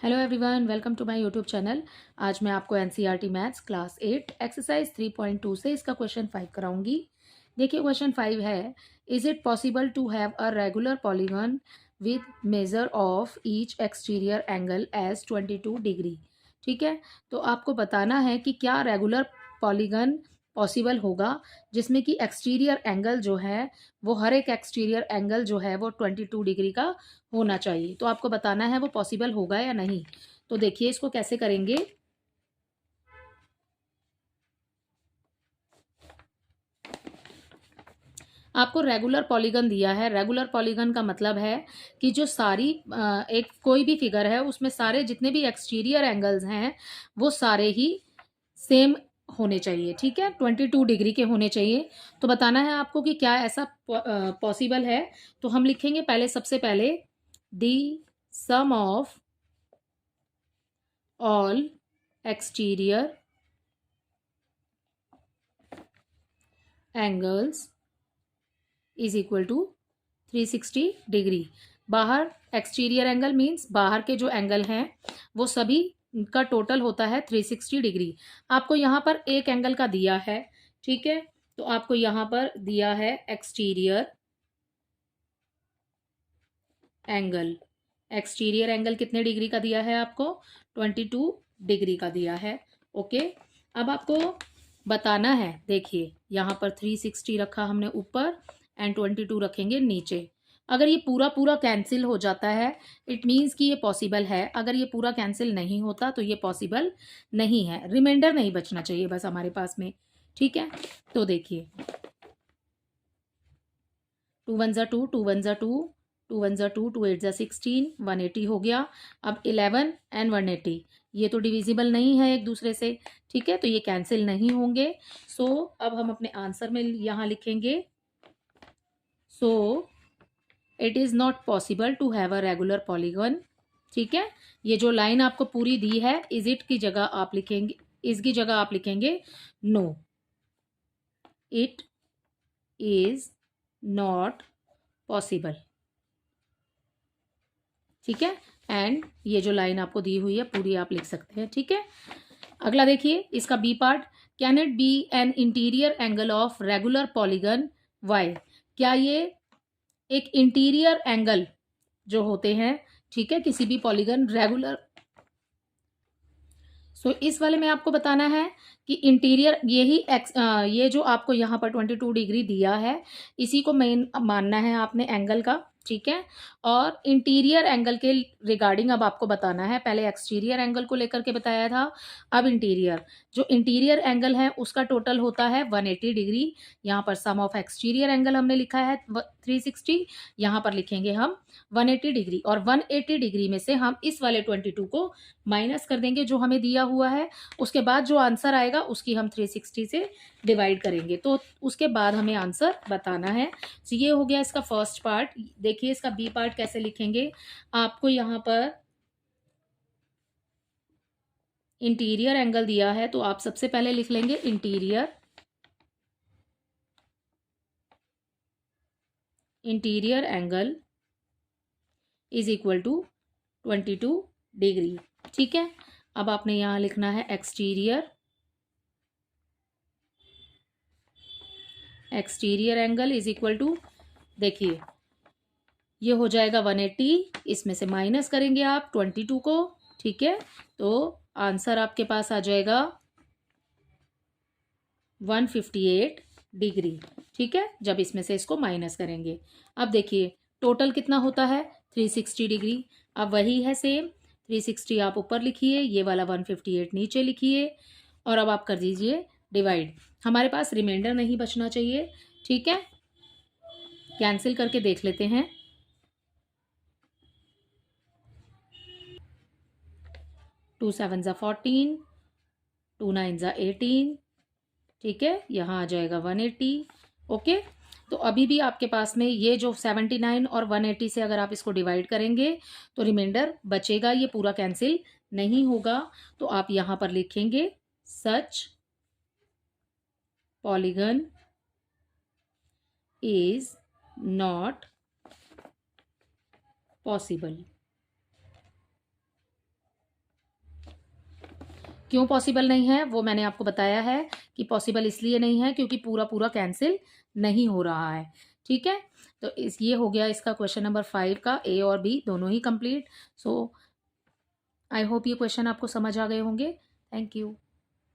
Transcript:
Hello everyone, welcome to my YouTube channel. आज मैं आपको एनसीईआरटी मैथ्स क्लास 8 एक्सरसाइज 3.2 से इसका क्वेश्चन 5 कराऊंगी। देखिए क्वेश्चन 5 है, is it possible to have a regular polygon with measure of each exterior angle as 22 degree. ठीक है, तो आपको बताना है कि क्या रेगुलर पॉलीगन पॉसिबल होगा जिसमें कि एक्सटीरियर एंगल जो है वो हर एक एक्सटीरियर एंगल जो है वो 22 डिग्री का होना चाहिए। तो आपको बताना है वो पॉसिबल होगा या नहीं। तो देखिए इसको कैसे करेंगे। आपको रेगुलर पॉलीगन दिया है। रेगुलर पॉलीगन का मतलब है कि जो सारी एक कोई भी फिगर है उसमें सारे जितने भी एक्सटीरियर एंगल्स हैं वो सारे ही सेम होने चाहिए। ठीक है, 22 डिग्री के होने चाहिए। तो बताना है आपको कि क्या ऐसा पॉसिबल है। तो हम लिखेंगे पहले, सबसे पहले the sum of all exterior angles is equal to 360 degree. बाहर एक्सटीरियर एंगल मीन्स बाहर के जो एंगल हैं वो सभी का टोटल होता है 360 डिग्री। आपको यहाँ पर एक एंगल का दिया है। ठीक है, तो आपको यहाँ पर दिया है एक्सटीरियर एंगल। एक्सटीरियर एंगल कितने डिग्री का दिया है आपको? 22 डिग्री का दिया है। ओके, अब आपको बताना है, देखिए यहाँ पर 360 रखा हमने ऊपर एंड 22 रखेंगे नीचे। अगर ये पूरा पूरा कैंसिल हो जाता है इट मीन्स कि ये पॉसिबल है। अगर ये पूरा कैंसिल नहीं होता तो ये पॉसिबल नहीं है। रिमाइंडर नहीं बचना चाहिए बस हमारे पास में। ठीक है, तो देखिए 2 1 ज़ा 2, 2 1 ज़ा 2, 2 1 ज़ा 2, 2 8 ज़ा 16, 180 हो गया। अब 11 एंड 180 ये तो डिविजिबल नहीं है एक दूसरे से। ठीक है, तो ये कैंसिल नहीं होंगे। सो अब हम अपने आंसर में यहाँ लिखेंगे, so it is not possible to have a regular polygon. ठीक है, ये जो लाइन आपको पूरी दी है इज इट की जगह आप लिखेंगे, इसकी जगह आप लिखेंगे no, it is not possible. ठीक है, एंड ये जो लाइन आपको दी हुई है पूरी आप लिख सकते हैं। ठीक है, अगला देखिए इसका B part, can it be an interior angle of regular polygon why. क्या ये एक इंटीरियर एंगल जो होते हैं, ठीक है, किसी भी पॉलीगन रेगुलर। सो इस वाले में आपको बताना है कि इंटीरियर ये जो आपको यहाँ पर 22 डिग्री दिया है इसी को मेन मानना है आपने एंगल का। ठीक है, और इंटीरियर एंगल के रिगार्डिंग अब आपको बताना है। पहले एक्सटीरियर एंगल को लेकर के बताया था, अब इंटीरियर। जो इंटीरियर एंगल है उसका टोटल होता है 180 डिग्री। यहाँ पर सम ऑफ एक्सटीरियर एंगल हमने लिखा है 360, यहाँ पर लिखेंगे हम 180 डिग्री। और 180 डिग्री में से हम इस वाले 22 को माइनस कर देंगे जो हमें दिया हुआ है। उसके बाद जो आंसर आएगा उसकी हम 360 से डिवाइड करेंगे, तो उसके बाद हमें आंसर बताना है। तो ये हो गया इसका फर्स्ट पार्ट। देखिए इसका बी पार्ट कैसे लिखेंगे। आपको यहाँ पर इंटीरियर एंगल दिया है तो आप सबसे पहले लिख लेंगे interior angle is equal to 22 degree. ठीक है, अब आपने यहाँ लिखना है exterior angle is equal to, देखिए ये हो जाएगा 180, इसमें से माइनस करेंगे आप 22 को। ठीक है, तो आंसर आपके पास आ जाएगा 158 डिग्री। ठीक है, जब इसमें से इसको माइनस करेंगे। अब देखिए टोटल कितना होता है 360 डिग्री। अब वही है सेम, 360 आप ऊपर लिखिए, ये वाला 158 नीचे लिखिए, और अब आप कर दीजिए डिवाइड। हमारे पास रिमाइंडर नहीं बचना चाहिए। ठीक है, कैंसिल करके देख लेते हैं। 2 7 ज़ा 14, 2 9 ज़ा 18। ठीक है, यहाँ आ जाएगा 180। ओके, तो अभी भी आपके पास में ये जो 79 और 180 से अगर आप इसको डिवाइड करेंगे तो रिमाइंडर बचेगा, ये पूरा कैंसिल नहीं होगा। तो आप यहाँ पर लिखेंगे सच पॉलीगन इज नॉट पॉसिबल। क्यों पॉसिबल नहीं है वो मैंने आपको बताया है कि पॉसिबल इसलिए नहीं है क्योंकि पूरा पूरा कैंसिल नहीं हो रहा है। ठीक है, तो इस ये हो गया इसका क्वेश्चन नंबर 5 का ए और बी दोनों ही कंप्लीट। सो आई होप ये क्वेश्चन आपको समझ आ गए होंगे। Thank you.